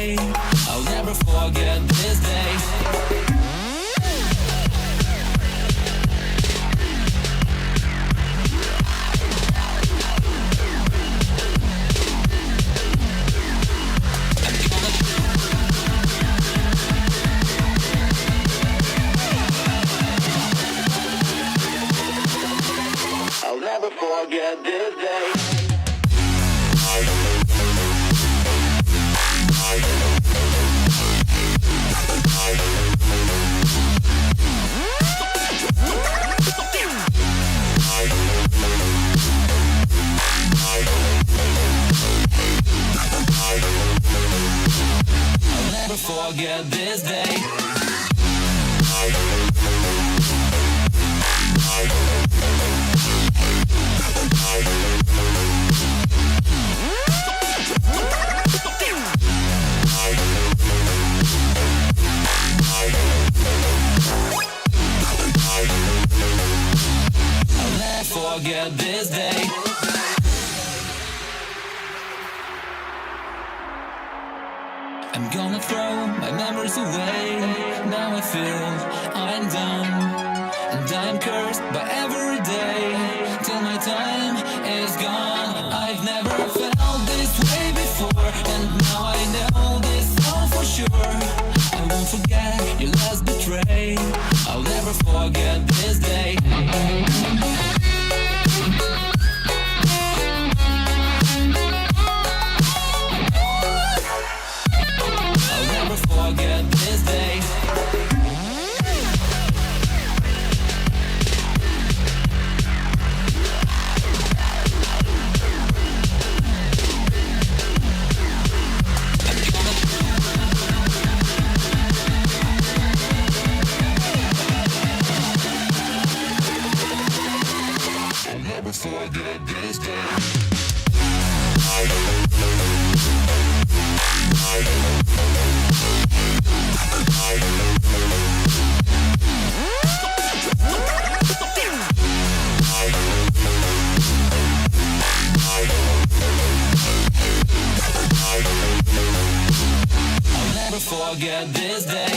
way. I'll never forget this day. I'll never forget this day. I'll never forget this day. I'll never forget this day. I'm gonna throw my memories away. Now I feel I'm done, and I'm cursed by every day till my time is gone. I've never felt this way before, and now I know this all for sure. I won't forget your last betray. I'll never forget this day. Forget this day. I'll never forget this day. I'll never forget this day.